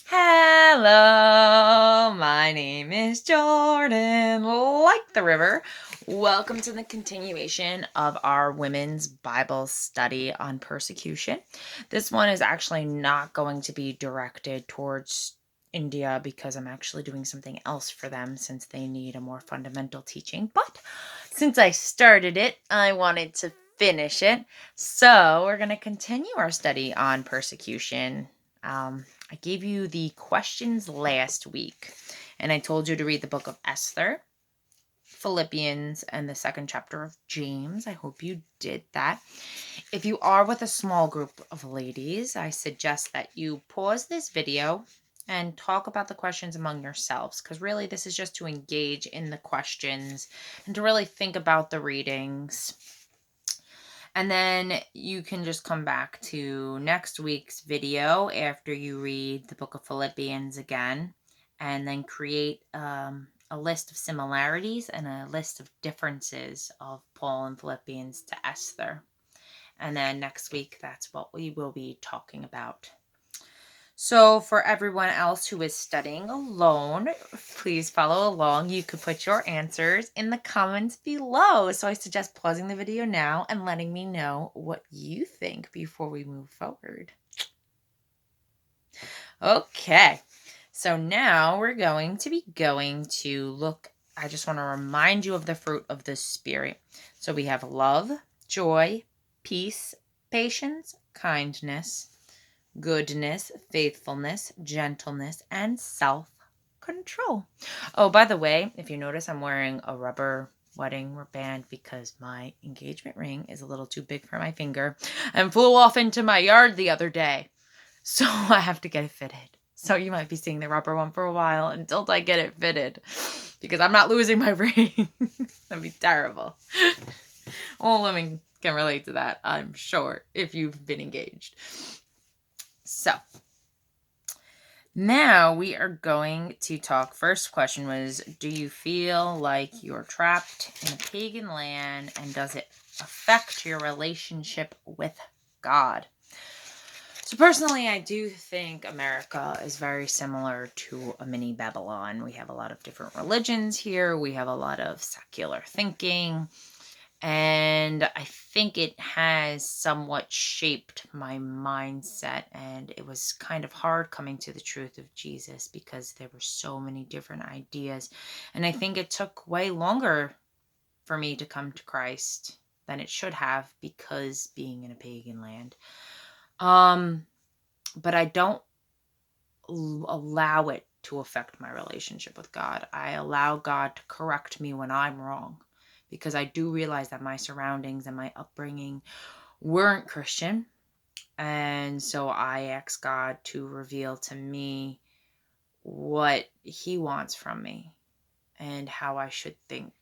Hello, my name is Jordan, like the river. Welcome to the continuation of our women's Bible study on persecution. This one is actually not going to be directed towards India because I'm actually doing something else for them since they need a more fundamental teaching. But since I started it, I wanted to finish it. So we're going to continue our study on persecution. I gave you the questions last week, and I told you to read the book of Esther, Philippians, and the second chapter of James. I hope you did that. If you are with a small group of ladies, I suggest that you pause this video and talk about the questions among yourselves, because really this is just to engage in the questions and to really think about the readings. And then you can just come back to next week's video after you read the book of Philippians again, and then create a list of similarities and a list of differences of Paul and Philippians to Esther. And then next week, that's what we will be talking about. So for everyone else who is studying alone, please follow along. You could put your answers in the comments below. So I suggest pausing the video now and letting me know what you think before we move forward. Okay, so now we're going to look. I just want to remind you of the fruit of the Spirit. So we have love, joy, peace, patience, kindness, goodness, faithfulness, gentleness, and self-control. Oh, by the way, if you notice, I'm wearing a rubber wedding band because my engagement ring is a little too big for my finger and flew off into my yard the other day. So I have to get it fitted. So you might be seeing the rubber one for a while until I get it fitted because I'm not losing my ring. That'd be terrible. All women can relate to that, I'm sure, if you've been engaged. So now we are going to talk. First question was, do you feel like you're trapped in a pagan land, and does it affect your relationship with God? So personally, I do think America is very similar to a mini Babylon. We have a lot of different religions here. We have a lot of secular thinking. And I think it has somewhat shaped my mindset. And it was kind of hard coming to the truth of Jesus because there were so many different ideas. And I think it took way longer for me to come to Christ than it should have because being in a pagan land. But I don't allow it to affect my relationship with God. I allow God to correct me when I'm wrong, because I do realize that my surroundings and my upbringing weren't Christian. And so I ask God to reveal to me what He wants from me and how I should think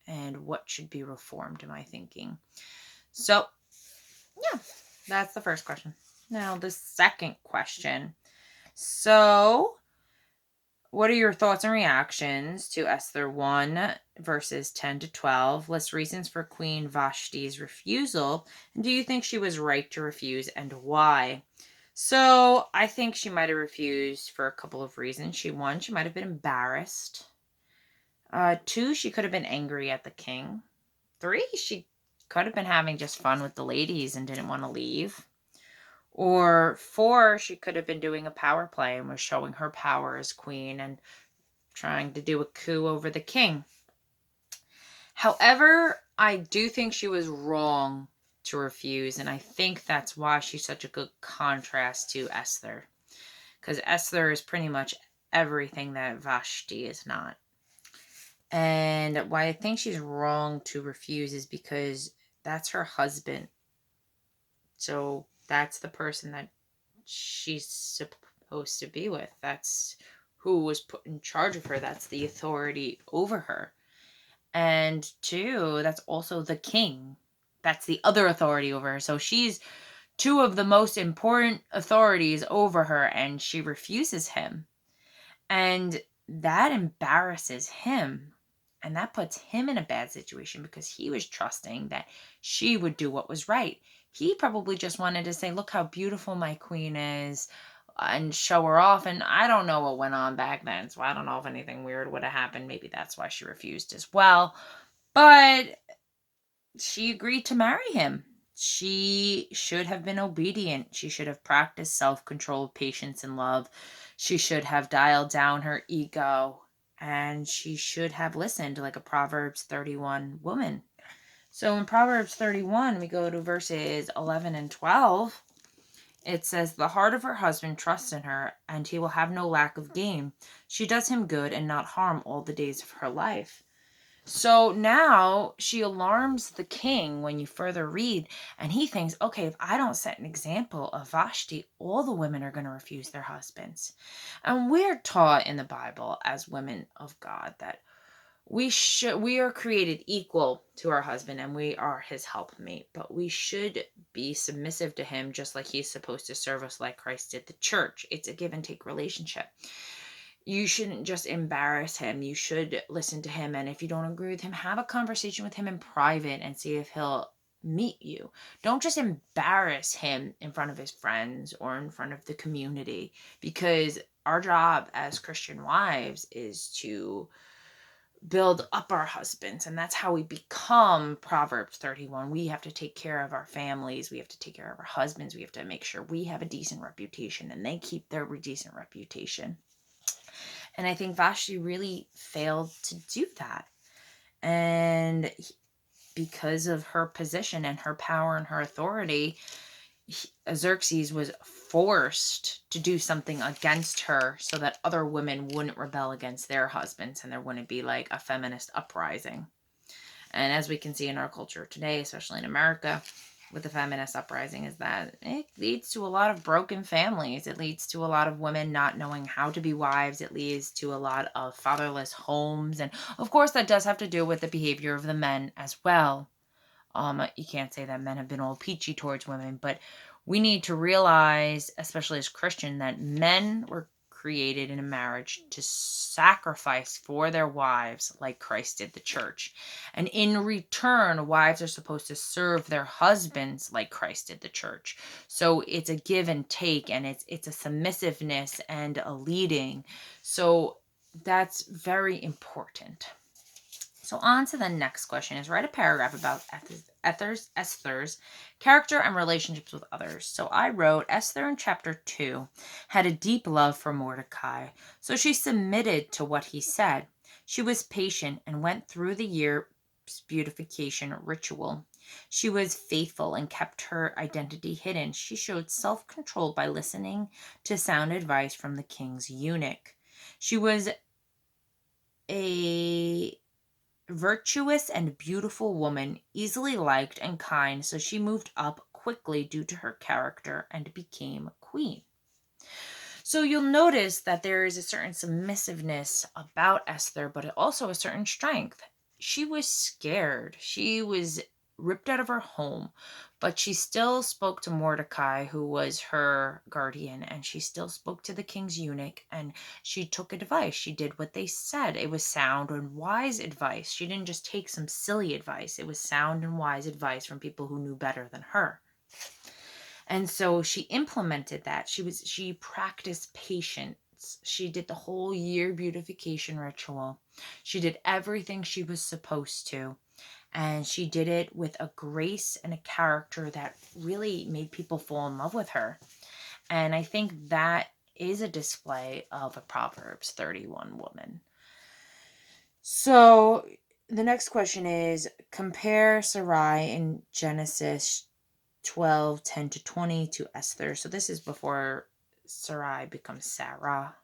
and what should be reformed in my thinking. So, yeah, that's the first question. Now, the second question. So, what are your thoughts and reactions to Esther 1, verses 10 to 12? List reasons for Queen Vashti's refusal. And do you think she was right to refuse, and why? So, I think she might have refused for a couple of reasons. One, she might have been embarrassed. 2, she could have been angry at the king. 3, she could have been having just fun with the ladies and didn't want to leave. Or 4, she could have been doing a power play and was showing her power as queen and trying to do a coup over the king. However, I do think she was wrong to refuse, and I think that's why she's such a good contrast to Esther. Because Esther is pretty much everything that Vashti is not. And why I think she's wrong to refuse is because that's her husband. So that's the person that she's supposed to be with. That's who was put in charge of her. That's the authority over her. And 2, that's also the king. That's the other authority over her. So she's 2 of the most important authorities over her, and she refuses him. And that embarrasses him. And that puts him in a bad situation because he was trusting that she would do what was right. He probably just wanted to say, look how beautiful my queen is. and show her off. And I don't know what went on back then, so I don't know if anything weird would have happened. Maybe that's why she refused as well. But she agreed to marry him. She should have been obedient. She should have practiced self-control, patience, and love. She should have dialed down her ego, and she should have listened like a Proverbs 31 woman. So in Proverbs 31, we go to verses 11 and 12. It says, "The heart of her husband trusts in her, and he will have no lack of gain. She does him good and not harm all the days of her life." So now she alarms the king when you further read, and he thinks, okay, if I don't set an example of Vashti, all the women are going to refuse their husbands. And we're taught in the Bible as women of God that we are created equal to our husband and we are his helpmate, but we should be submissive to him just like he's supposed to serve us like Christ did the church. It's a give and take relationship. You shouldn't just embarrass him. You should listen to him. And if you don't agree with him, have a conversation with him in private and see if he'll meet you. Don't just embarrass him in front of his friends or in front of the community, because our job as Christian wives is to build up our husbands, and that's how we become Proverbs 31. We have to take care of our families, we have to take care of our husbands, we have to make sure we have a decent reputation and they keep their decent reputation. And I think Vashti really failed to do that. And because of her position and her power and her authority, Xerxes was forced to do something against her so that other women wouldn't rebel against their husbands and there wouldn't be like a feminist uprising. And as we can see in our culture today, especially in America, with the feminist uprising, is that it leads to a lot of broken families. It leads to a lot of women not knowing how to be wives. It leads to a lot of fatherless homes. And of course, that does have to do with the behavior of the men as well. You can't say that men have been all peachy towards women, but we need to realize, especially as Christian, that men were created in a marriage to sacrifice for their wives like Christ did the church. And in return, wives are supposed to serve their husbands like Christ did the church. So it's a give and take, and it's a submissiveness and a leading. So that's very important. So on to the next question is write a paragraph about Esther's character and relationships with others. So I wrote, Esther in chapter 2 had a deep love for Mordecai, so she submitted to what he said. She was patient and went through the year's beautification ritual. She was faithful and kept her identity hidden. She showed self-control by listening to sound advice from the king's eunuch. She was a virtuous and beautiful woman, easily liked and kind, so she moved up quickly due to her character and became queen. So you'll notice that there is a certain submissiveness about Esther, but also a certain strength. She was scared. She was ripped out of her home, but she still spoke to Mordecai, who was her guardian, and she still spoke to the king's eunuch, and she took advice. She did what they said. It was sound and wise advice. She didn't just take some silly advice. It was sound and wise advice from people who knew better than her. And so she implemented that. She practiced patience. She did the whole year beautification ritual. She did everything she was supposed to. And she did it with a grace and a character that really made people fall in love with her. And I think that is a display of a Proverbs 31 woman. So the next question is, compare Sarai in Genesis 12:10-20 to Esther. So this is before Sarai becomes Sarah.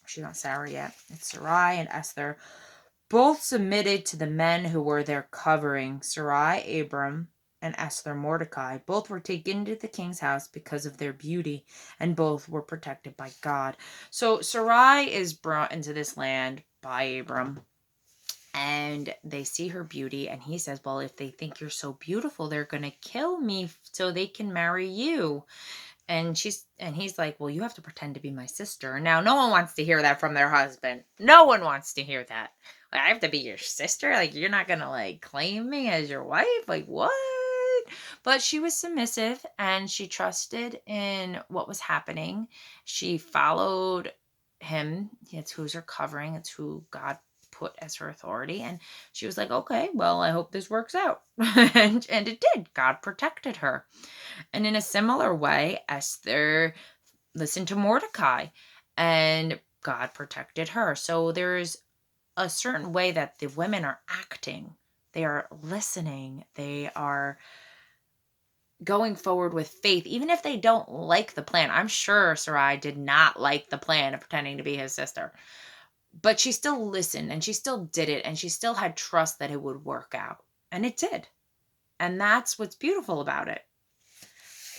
She's not Sarah yet. It's Sarai and Esther. Both submitted to the men who were their covering. Sarai, Abram, and Esther, Mordecai. Both were taken to the king's house because of their beauty, and both were protected by God. So Sarai is brought into this land by Abram, and they see her beauty, and he says, well, if they think you're so beautiful, they're going to kill me so they can marry you. And he's like, well, you have to pretend to be my sister. Now, no one wants to hear that from their husband. No one wants to hear that. Like, I have to be your sister? Like, you're not going to, like, claim me as your wife? Like, what? But she was submissive and she trusted in what was happening. She followed him. It's who's her covering. It's who God put as her authority. And she was like, okay, well, I hope this works out. and it did. God protected her. And in a similar way, Esther listened to Mordecai and God protected her. So there's a certain way that the women are acting. They are listening. They are going forward with faith, even if they don't like the plan. I'm sure Sarai did not like the plan of pretending to be his sister, but she still listened and she still did it and she still had trust that it would work out. And it did. And that's what's beautiful about it.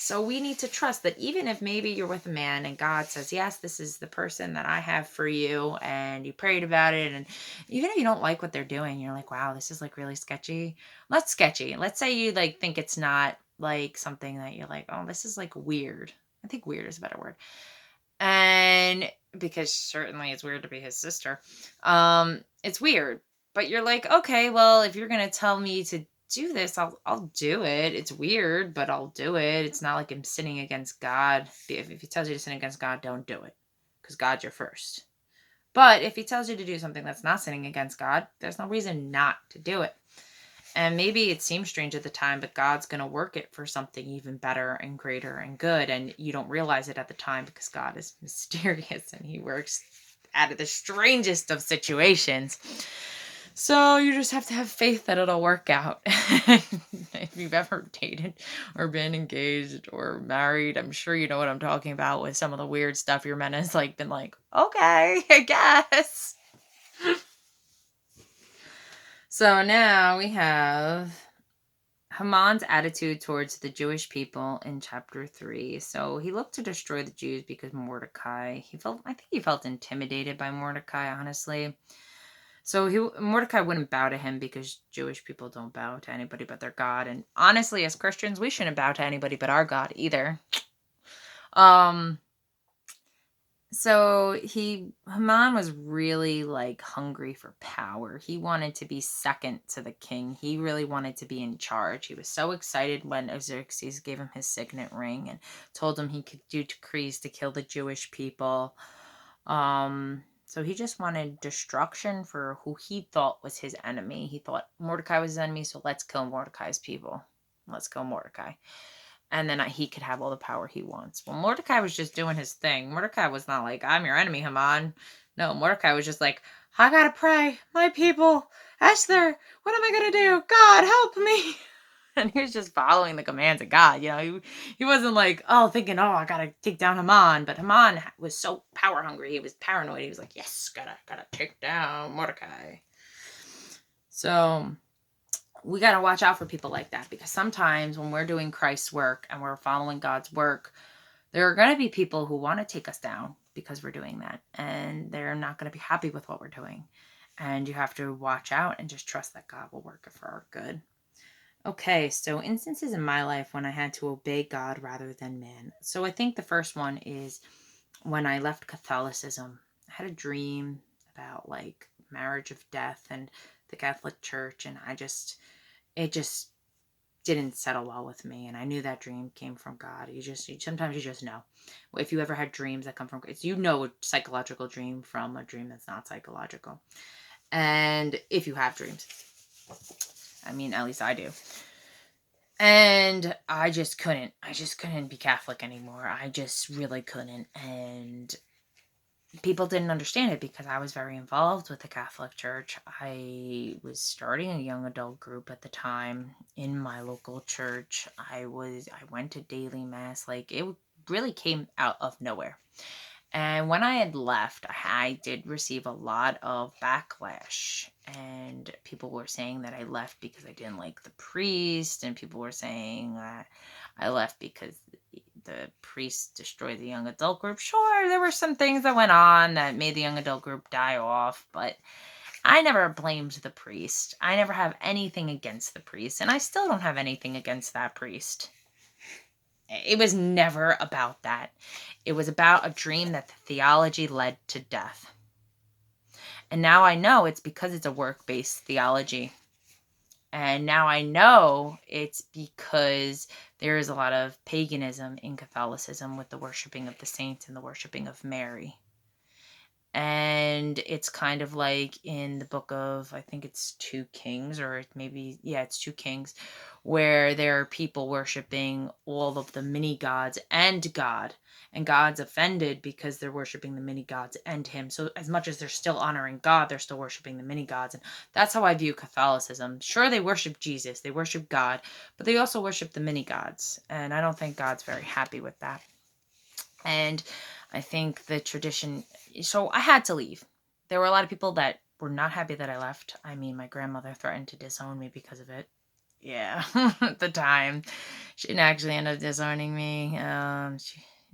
So we need to trust that even if maybe you're with a man and God says, yes, this is the person that I have for you, and you prayed about it, and even if you don't like what they're doing, you're like, wow, this is like really sketchy. Not sketchy. Let's say you like think it's not like something that you're like, oh, this is like weird. I think weird is a better word. And because certainly it's weird to be his sister. It's weird. But you're like, okay, well, if you're gonna tell me to do this, I'll do it. It's weird, but I'll do it. It's not like I'm sinning against God. If he tells you to sin against God, don't do it. Because God's your first. But if he tells you to do something that's not sinning against God, there's no reason not to do it. And maybe it seems strange at the time, but God's going to work it for something even better and greater and good. And you don't realize it at the time because God is mysterious and he works out of the strangest of situations. So you just have to have faith that it'll work out. If you've ever dated or been engaged or married, I'm sure you know what I'm talking about with some of the weird stuff your man has like been like, okay, I guess. So now we have Haman's attitude towards the Jewish people in chapter 3. So he looked to destroy the Jews because Mordecai, I think he felt intimidated by Mordecai, honestly. So Mordecai wouldn't bow to him because Jewish people don't bow to anybody but their God. And honestly, as Christians, we shouldn't bow to anybody but our God either. So Haman was really like hungry for power. He wanted to be second to the king. He really wanted to be in charge. He was so excited when Xerxes gave him his signet ring and told him he could do decrees to kill the Jewish people. So he just wanted destruction for who he thought was his enemy. He thought Mordecai was his enemy, so let's kill Mordecai's people. Let's kill Mordecai. And then he could have all the power he wants. Well, Mordecai was just doing his thing. Mordecai was not like, I'm your enemy, Haman. No, Mordecai was just like, I gotta pray. My people. Esther, what am I gonna do? God, help me. And he was just following the commands of God. You know, he wasn't like, thinking, I gotta take down Haman. But Haman was so power hungry. He was paranoid. He was like, yes, gotta take down Mordecai. So we got to watch out for people like that, because sometimes when we're doing Christ's work and we're following God's work, there are going to be people who want to take us down because we're doing that, and they're not going to be happy with what we're doing. And you have to watch out and just trust that God will work it for our good. Okay, so instances in my life when I had to obey God rather than man. So I think the first one is when I left Catholicism. I had a dream about like marriage of death and the Catholic Church, and it just didn't settle well with me. And I knew that dream came from God. Sometimes you just know. If you ever had dreams that come from, a psychological dream from a dream that's not psychological. And if you have dreams, I mean, at least I do. And I just couldn't be Catholic anymore. I just really couldn't. And people didn't understand it because I was very involved with the Catholic Church. I was starting a young adult group at the time in my local church. I went to daily mass. Like, it really came out of nowhere. And when I had left, I did receive a lot of backlash, and people were saying that I left because I didn't like the priest, and people were saying that I left because the priest destroyed the young adult group. Sure, there were some things that went on that made the young adult group die off, but I never blamed the priest. I never have anything against the priest, and I still don't have anything against that priest. It was never about that. It was about a dream that the theology led to death. And now I know it's because it's a work-based theology. And now I know it's because there is a lot of paganism in Catholicism with the worshiping of the saints and the worshiping of Mary. And it's kind of like in the book of, I think it's 2 Kings, or maybe, yeah, it's 2 Kings, where there are people worshiping all of the mini gods and God. And God's offended because they're worshiping the mini gods and him. So as much as they're still honoring God, they're still worshiping the mini gods. And that's how I view Catholicism. Sure, they worship Jesus, they worship God, but they also worship the mini gods. And I don't think God's very happy with that. And I think the tradition, so I had to leave. There were a lot of people that were not happy that I left. I mean, my grandmother threatened to disown me because of it. Yeah, at the time. She didn't actually end up disowning me.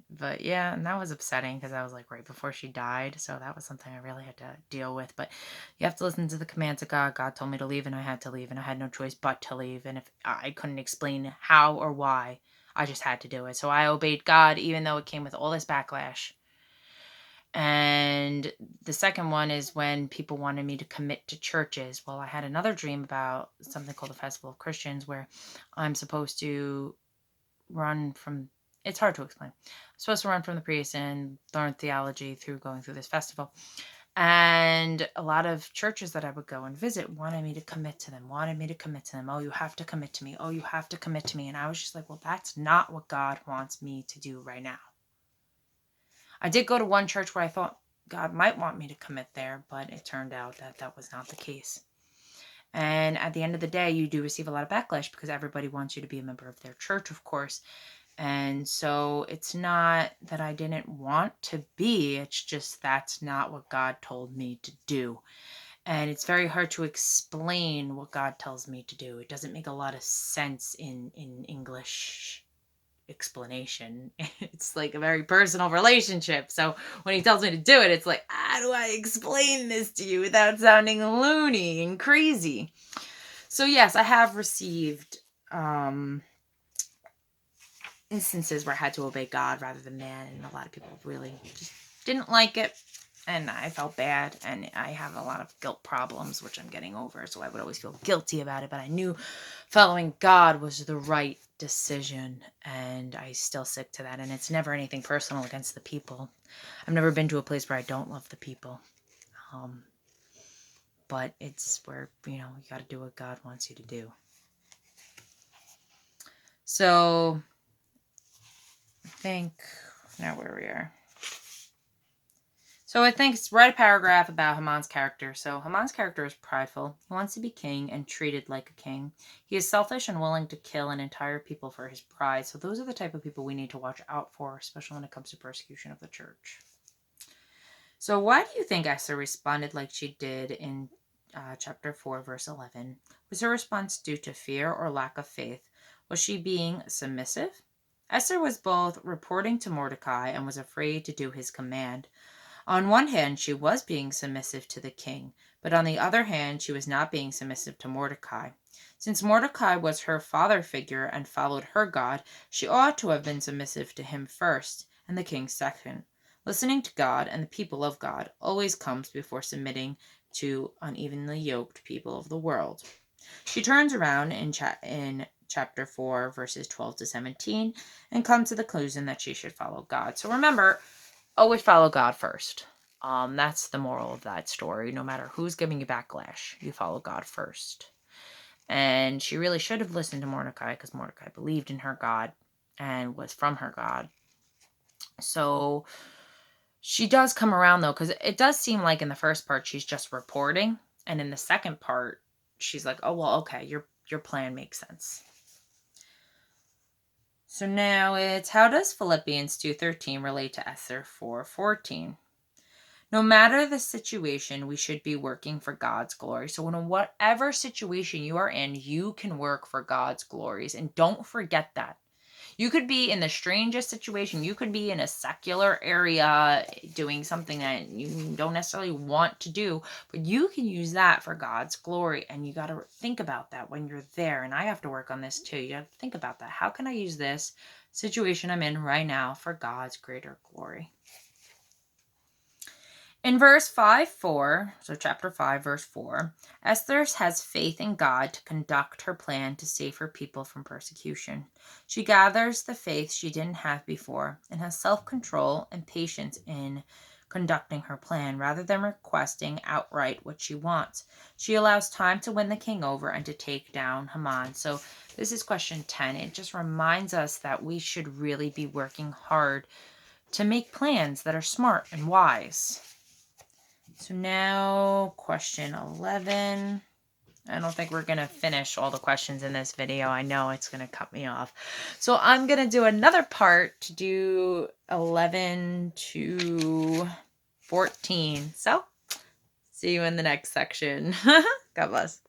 But yeah, and that was upsetting because that was like right before she died. So that was something I really had to deal with. But you have to listen to the commands of God. God told me to leave and I had to leave and I had no choice but to leave. And if I couldn't explain how or why, I just had to do it. So I obeyed God, even though it came with all this backlash. And the second one is when people wanted me to commit to churches. Well, I had another dream about something called the Festival of Christians, where I'm supposed to run from, it's hard to explain. I'm supposed to run from the priest and learn theology through going through this festival. And a lot of churches that I would go and visit wanted me to commit to them, Oh, you have to commit to me. Oh, you have to commit to me. And I was just like, well, that's not what God wants me to do right now. I did go to one church where I thought God might want me to commit there, but it turned out that that was not the case. And at the end of the day, you do receive a lot of backlash because everybody wants you to be a member of their church, of course. And so it's not that I didn't want to be, it's just that's not what God told me to do. And it's very hard to explain what God tells me to do. It doesn't make a lot of sense in English explanation. It's like a very personal relationship. So when he tells me to do it, it's like, how do I explain this to you without sounding loony and crazy? So yes, I have received instances where I had to obey God rather than man, and a lot of people really just didn't like it, and I felt bad, and I have a lot of guilt problems, which I'm getting over, so I would always feel guilty about it, but I knew following God was the right decision, and I still stick to that, and it's never anything personal against the people. I've never been to a place where I don't love the people, but it's where, you got to do what God wants you to do. So I think now where we are. So I think write a paragraph about Haman's character. So Haman's character is prideful. He wants to be king and treated like a king. He is selfish and willing to kill an entire people for his pride. So those are the type of people we need to watch out for, especially when it comes to persecution of the church. So why do you think Esther responded like she did in chapter 4, verse 11? Was her response due to fear or lack of faith? Was she being submissive? Esther was both reporting to Mordecai and was afraid to do his command. On one hand, she was being submissive to the king, but on the other hand, she was not being submissive to Mordecai. Since Mordecai was her father figure and followed her God, she ought to have been submissive to him first, and the king second. Listening to God and the people of God always comes before submitting to unevenly yoked people of the world. She turns around in chapter 4, verses 12 to 17, and comes to the conclusion that she should follow God. So remember, always follow God first. That's the moral of that story. No matter who's giving you backlash, you follow God first. And she really should have listened to Mordecai because Mordecai believed in her God and was from her God. So she does come around though, because it does seem like in the first part she's just reporting, and in the second part she's like, oh well, okay, your plan makes sense. So now it's, how does Philippians 2:13 relate to Esther 4:14? No matter the situation, we should be working for God's glory. So in whatever situation you are in, you can work for God's glories. And don't forget that. You could be in the strangest situation. You could be in a secular area doing something that you don't necessarily want to do, but you can use that for God's glory. And you got to think about that when you're there. And I have to work on this too. You have to think about that. How can I use this situation I'm in right now for God's greater glory? In verse 5:4, so chapter 5, verse 4, Esther has faith in God to conduct her plan to save her people from persecution. She gathers the faith she didn't have before and has self-control and patience in conducting her plan rather than requesting outright what she wants. She allows time to win the king over and to take down Haman. So this is question 10. It just reminds us that we should really be working hard to make plans that are smart and wise. So now question 11. I don't think we're going to finish all the questions in this video. I know it's going to cut me off. So I'm going to do another part to do 11 to 14. So see you in the next section. God bless.